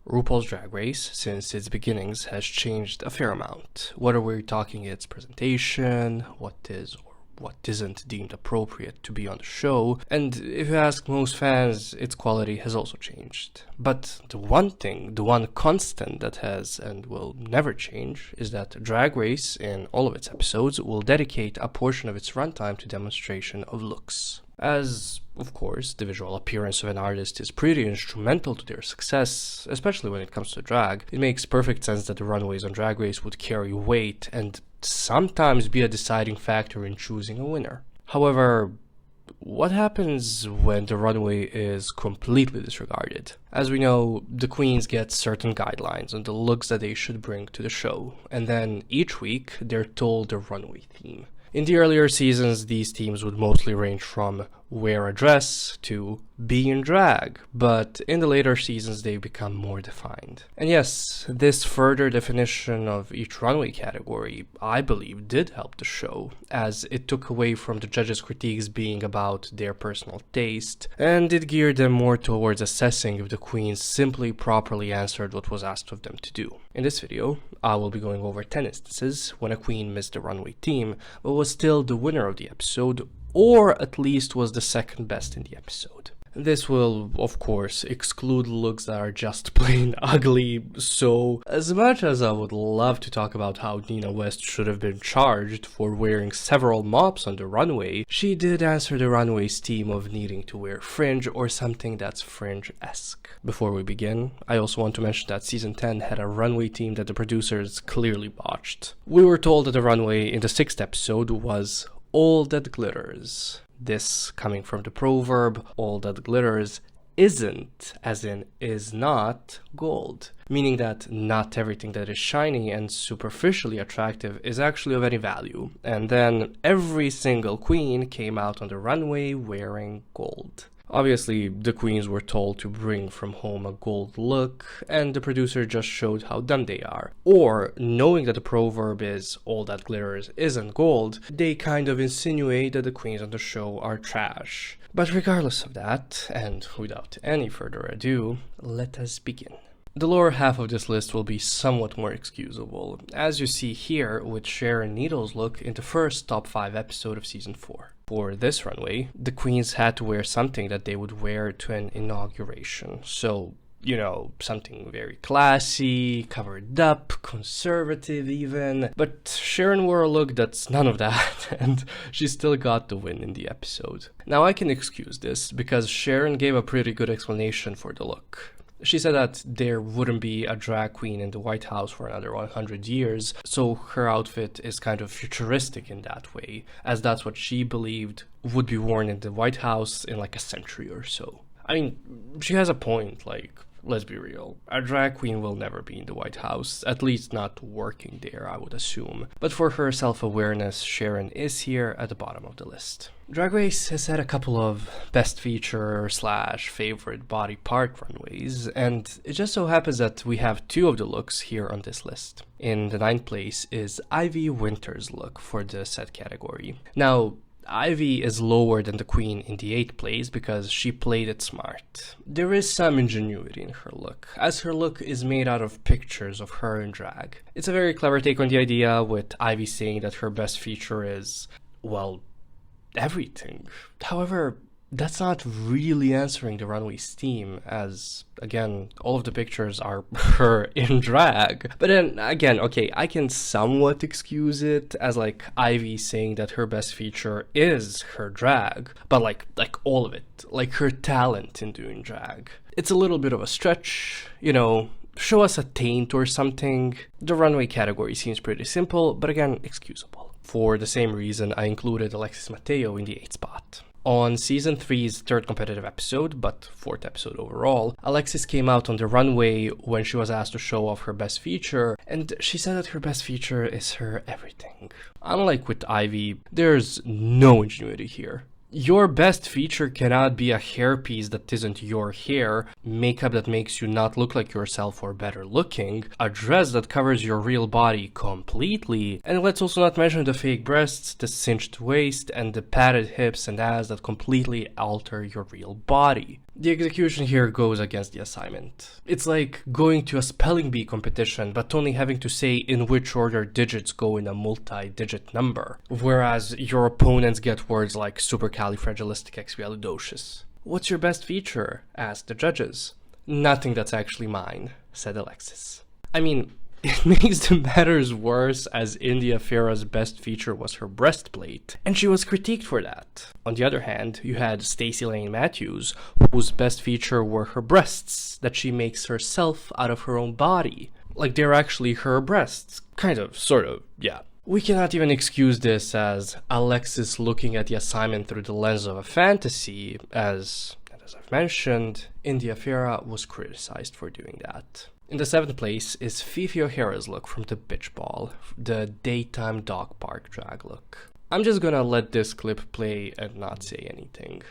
RuPaul's Drag Race, since its beginnings, has changed a fair amount, whether we're talking its presentation, what is or what isn't deemed appropriate to be on the show, and if you ask most fans, its quality has also changed. But the one constant that has and will never change is that Drag Race, in all of its episodes, will dedicate a portion of its runtime to demonstration of looks. As, of course, the visual appearance of an artist is pretty instrumental to their success, especially when it comes to drag, it makes perfect sense that the runways on Drag Race would carry weight and sometimes be a deciding factor in choosing a winner. However, what happens when the runway is completely disregarded? As we know, the queens get certain guidelines on the looks that they should bring to the show, and then each week they're told the runway theme. In the earlier seasons, these themes would mostly range from wear a dress to be in drag, but in the later seasons they become more defined. And yes, this further definition of each runway category, I believe, did help the show, as it took away from the judges' critiques being about their personal taste, and it geared them more towards assessing if the queens simply properly answered what was asked of them to do. In this video, I will be going over 10 instances when a queen missed the runway theme, but was still the winner of the episode, or at least was the second best in the episode. This will, of course, exclude looks that are just plain ugly, so as much as I would love to talk about how Nina West should have been charged for wearing several mops on the runway, she did answer the runway's theme of needing to wear fringe or something that's fringe-esque. Before we begin, I also want to mention that Season 10 had a runway theme that the producers clearly botched. We were told that the runway in the 6th episode was all that glitters. This coming from the proverb, all that glitters isn't, as in is not, gold. Meaning that not everything that is shiny and superficially attractive is actually of any value. And then every single queen came out on the runway wearing gold. Obviously, the queens were told to bring from home a gold look, and the producer just showed how dumb they are. Or, knowing that the proverb is all that glitters isn't gold, they kind of insinuate that the queens on the show are trash. But regardless of that, and without any further ado, let us begin. The lower half of this list will be somewhat more excusable, as you see here with Sharon Needles' look in the first top 5 episode of Season 4. For this runway, the queens had to wear something that they would wear to an inauguration. So, you know, something very classy, covered up, conservative even. But Sharon wore a look that's none of that, and she still got the win in the episode. Now I can excuse this, because Sharon gave a pretty good explanation for the look. She said that there wouldn't be a drag queen in the White House for another 100 years, so her outfit is kind of futuristic in that way, as that's what she believed would be worn in the White House in like a century or so. I mean, she has a point, like, let's be real. A drag queen will never be in the White House, at least not working there, I would assume. But for her self-awareness, Sharon is here at the bottom of the list. Drag Race has had a couple of best feature / favorite body part runways, and it just so happens that we have 2 of the looks here on this list. In the 9th place is Ivy Winter's look for the said category. Now, Ivy is lower than the queen in the 8th place because she played it smart. There is some ingenuity in her look, as her look is made out of pictures of her in drag. It's a very clever take on the idea, with Ivy saying that her best feature is, well, everything. However, that's not really answering the runway's theme, as, again, all of the pictures are her in drag. But then, again, okay, I can somewhat excuse it as, like, Ivy saying that her best feature is her drag, but, like all of it, like her talent in doing drag. It's a little bit of a stretch, you know, show us a taint or something. The runway category seems pretty simple, but again, excusable. For the same reason, I included Alexis Mateo in the 8th spot. On Season 3's 3rd competitive episode, but 4th episode overall, Alexis came out on the runway when she was asked to show off her best feature, and she said that her best feature is her everything. Unlike with Ivy, there's no ingenuity here. Your best feature cannot be a hairpiece that isn't your hair, makeup that makes you not look like yourself or better looking, a dress that covers your real body completely, and let's also not mention the fake breasts, the cinched waist, and the padded hips and ass that completely alter your real body. The execution here goes against the assignment. It's like going to a spelling bee competition but only having to say in which order digits go in a multi-digit number, whereas your opponents get words like supercalifragilisticexpialidocious. "What's your best feature?" asked the judges. "Nothing that's actually mine," said Alexis. I mean, it makes the matters worse as India Farah's best feature was her breastplate, and she was critiqued for that. On the other hand, you had Stacey Lane Matthews, whose best feature were her breasts, that she makes herself out of her own body. Like they're actually her breasts. Kind of, sort of, yeah. We cannot even excuse this as Alexis looking at the assignment through the lens of a fantasy, as I've mentioned, India Farah was criticized for doing that. In the 7th place is Fifi O'Hara's look from the Bitch Ball, the daytime dog park drag look. I'm just gonna let this clip play and not say anything.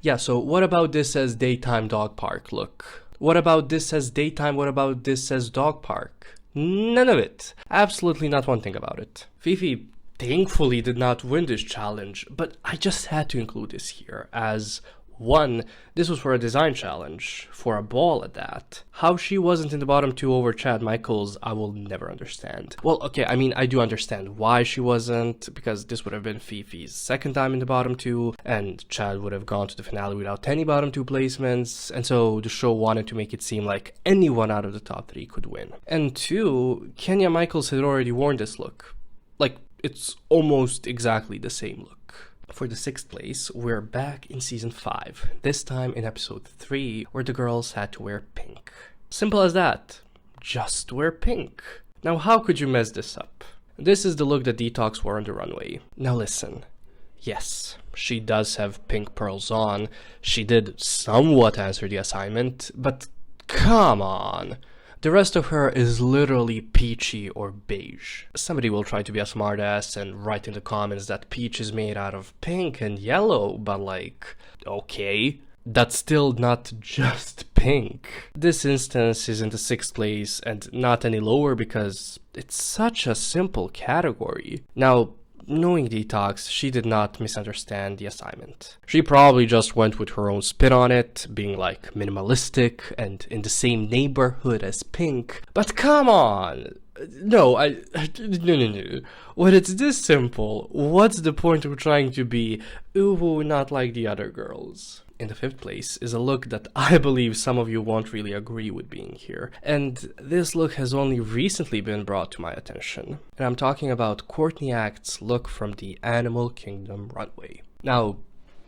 Yeah, so what about this as daytime dog park look? What about this as daytime? What about this as dog park? None of it. Absolutely not one thing about it. Fifi thankfully did not win this challenge, but I just had to include this here as, one, this was for a design challenge, for a ball at that. How she wasn't in the bottom 2 over Chad Michaels, I will never understand. Well, okay, I mean, I do understand why she wasn't, because this would have been Fifi's 2nd time in the bottom 2, and Chad would have gone to the finale without any bottom 2 placements, and so the show wanted to make it seem like anyone out of the top 3 could win. And 2, Kenya Michaels had already worn this look. Like, it's almost exactly the same look. For the 6th place, we're back in season 5, this time in episode 3, where the girls had to wear pink. Simple as that. Just wear pink. Now how could you mess this up? This is the look that Detox wore on the runway. Now listen. Yes, she does have pink pearls on. She did somewhat answer the assignment, but come on. The rest of her is literally peachy or beige. Somebody will try to be a smartass and write in the comments that peach is made out of pink and yellow, but like, okay, that's still not just pink. This instance is in the 6th place and not any lower because it's such a simple category. Now, knowing Detox, she did not misunderstand the assignment. She probably just went with her own spin on it, being like minimalistic and in the same neighborhood as pink. But come on! No. When it's this simple, what's the point of trying to be, ooh, not like the other girls? In the 5th place is a look that I believe some of you won't really agree with being here. And this look has only recently been brought to my attention. And I'm talking about Courtney Act's look from the Animal Kingdom runway. Now,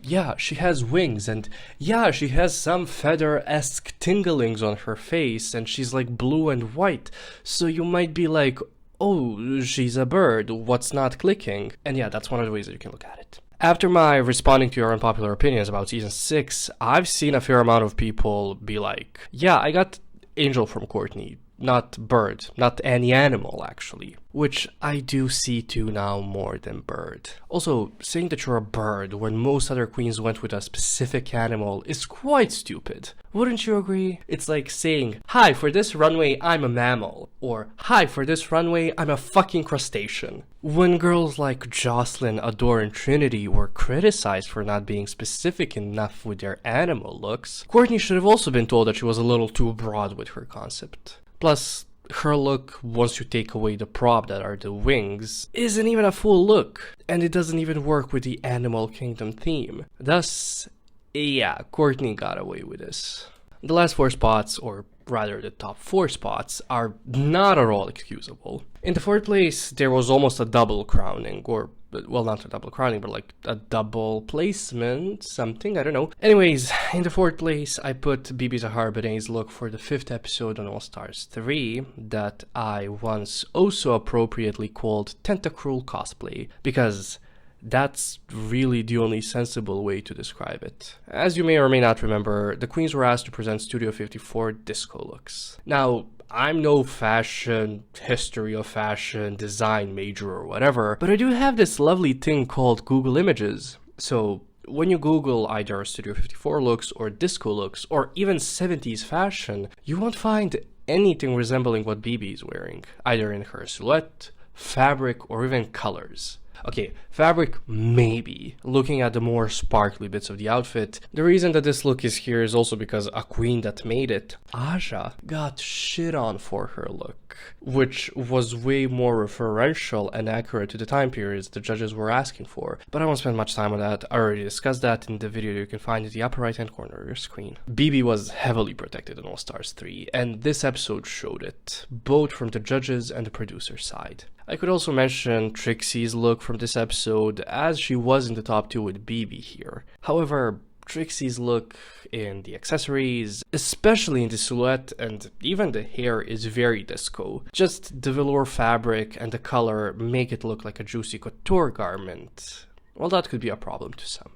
yeah, she has wings, and yeah, she has some feather-esque tinglings on her face, and she's like blue and white. So you might be like, oh, she's a bird, what's not clicking? And yeah, that's one of the ways that you can look at it. After my responding to your unpopular opinions about season 6, I've seen a fair amount of people be like, yeah, I got Angel from Courtney, not bird, not any animal actually. Which I do see too now more than bird. Also, saying that you're a bird when most other queens went with a specific animal is quite stupid. Wouldn't you agree? It's like saying, hi, for this runway I'm a mammal, or hi, for this runway I'm a fucking crustacean. When girls like Jocelyn, Adore, and Trinity were criticized for not being specific enough with their animal looks, Courtney should have also been told that she was a little too broad with her concept. Plus, her look, once you take away the prop that are the wings, isn't even a full look, and it doesn't even work with the Animal Kingdom theme. Thus, yeah, Courtney got away with this. The last 4 spots, or rather the top 4 spots, are not at all excusable. In the 4th place, there was almost a double crowning, or, well, not a double crowning, but like a double placement, something, I don't know. Anyways, in the 4th place, I put Bibi Zahara Benet's look for the 5th episode on All Stars 3, that I once also appropriately called Tentacruel cosplay, because that's really the only sensible way to describe it. As you may or may not remember, the queens were asked to present Studio 54 disco looks. Now, I'm no fashion, history of fashion, design major or whatever, but I do have this lovely thing called Google Images. So when you Google either Studio 54 looks or disco looks or even 70s fashion, you won't find anything resembling what Bibi is wearing, either in her silhouette, fabric, or even colors. Okay, fabric maybe. Looking at the more sparkly bits of the outfit, the reason that this look is here is also because a queen that made it, Aja, got shit on for her look, which was way more referential and accurate to the time periods the judges were asking for. But I won't spend much time on that. I already discussed that in the video you can find in the upper right hand corner of your screen. BB was heavily protected in All Stars 3, and this episode showed it, both from the judges and the producer side. I could also mention Trixie's look from this episode, as she was in the top 2 with BB here. However, Trixie's look in the accessories, especially in the silhouette and even the hair, is very disco. Just the velour fabric and the color make it look like a juicy couture garment. Well, that could be a problem to some.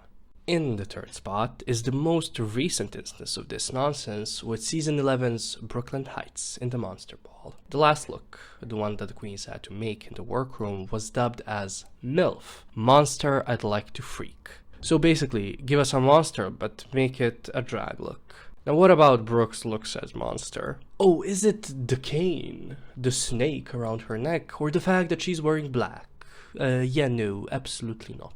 In the third spot is the most recent instance of this nonsense with Season 11's Brooklyn Heights in the Monster Ball. The last look, the one that the queens had to make in the workroom, was dubbed as MILF, Monster I'd Like to Freak. So basically, give us a monster, but make it a drag look. Now what about Brooke's looks as monster? Oh, is it the cane, the snake around her neck, or the fact that she's wearing black? Yeah, no, absolutely not.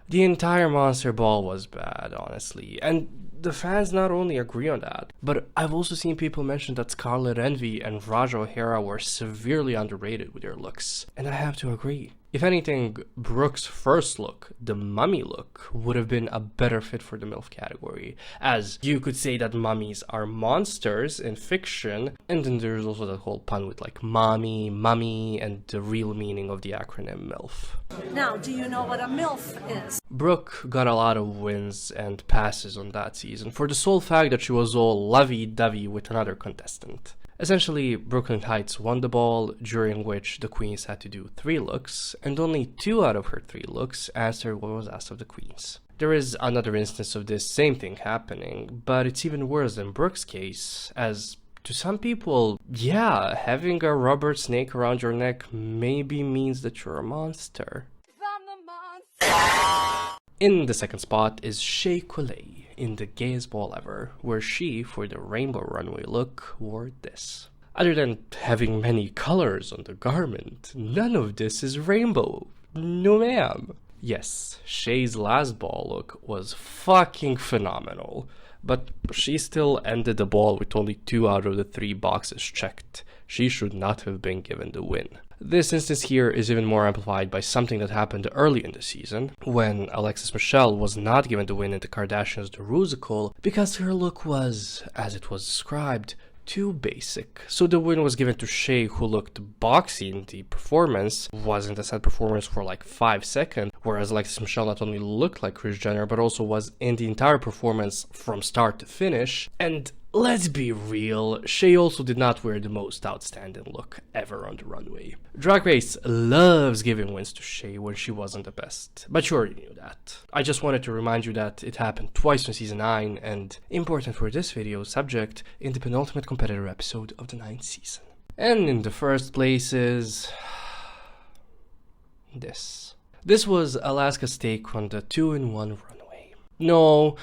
The entire Monster Ball was bad, honestly, and the fans not only agree on that, but I've also seen people mention that Scarlet Envy and Raja O'Hara were severely underrated with their looks, and I have to agree. If anything, Brooke's first look, the mummy look, would have been a better fit for the MILF category, as you could say that mummies are monsters in fiction, and then there's also that whole pun with like mommy, mummy, and the real meaning of the acronym MILF. Now, do you know what a MILF is? Brooke got a lot of wins and passes on that season for the sole fact that she was all lovey-dovey with another contestant. Essentially, Brooklyn Heights won the ball, during which the queens had to do 3 looks, and only 2 out of her 3 looks answered what was asked of the queens. There is another instance of this same thing happening, but it's even worse than Brooke's case, as to some people, yeah, having a rubber snake around your neck maybe means that you're a monster. In the second spot is Shea Coulee in the gayest ball ever, where she, for the rainbow runway look, wore this. Other than having many colors on the garment, none of this is rainbow. No ma'am. Yes, Shea's last ball look was fucking phenomenal, but she still ended the ball with only 2 out of the 3 boxes checked. She should not have been given the win. This instance here is even more amplified by something that happened early in the season, when Alexis Michelle was not given the win in the Kardashians' The Rusical because her look was, as it was described, too basic. So the win was given to Shea, who looked boxy in the performance, wasn't a set performance for like 5 seconds, whereas Alexis Michelle not only looked like Kris Jenner, but also was in the entire performance from start to finish. And let's be real, Shea also did not wear the most outstanding look ever on the runway. Drag Race loves giving wins to Shea when she wasn't the best, but you already knew that. I just wanted to remind you that it happened twice in season 9, and important for this video subject, in the penultimate competitor episode of the 9th season. And in the first place is this. This was Alaska's take on the 2-in-1 runway. No,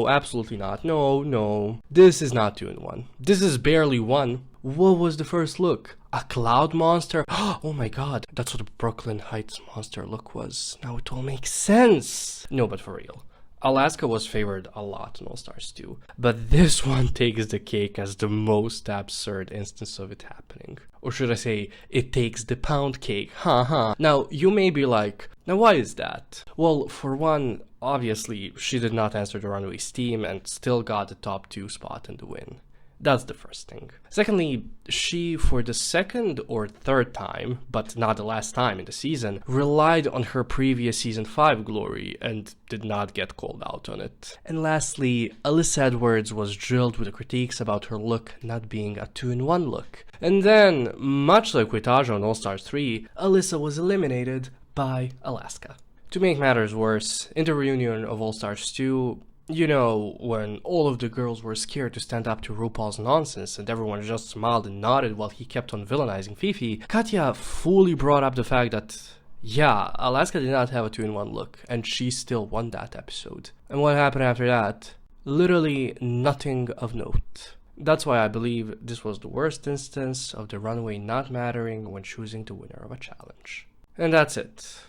absolutely not. No. This is not 2-in-1. This is barely 1. What was the first look? A cloud monster? Oh my god, that's what the Brooklyn Heights monster look was. Now it all makes sense. No, but for real. Alaska was favored a lot in All Stars 2, but this one takes the cake as the most absurd instance of it happening. Or should I say, it takes the pound cake, haha. Now, you may be like, now why is that? Well, for one, obviously, she did not answer the runway's team and still got the top 2 spot in the win. That's the first thing. Secondly, she, for the second or third time, but not the last time in the season, relied on her previous season 5 glory and did not get called out on it. And lastly, Alyssa Edwards was drilled with the critiques about her look not being a 2-in-1 look. And then, much like with Aja on All Stars 3, Alyssa was eliminated by Alaska. To make matters worse, in the reunion of All Stars 2, you know, when all of the girls were scared to stand up to RuPaul's nonsense and everyone just smiled and nodded while he kept on villainizing Fifi, Katya fully brought up the fact that, yeah, Alaska did not have a 2-in-1 look, and she still won that episode. And what happened after that? Literally nothing of note. That's why I believe this was the worst instance of the runway not mattering when choosing the winner of a challenge. And that's it.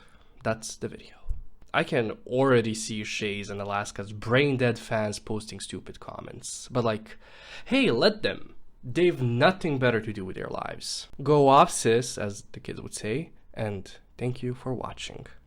That's the video. I can already see Shay's and Alaska's brain-dead fans posting stupid comments. But like, hey, let them. They've nothing better to do with their lives. Go off, sis, as the kids would say, and thank you for watching.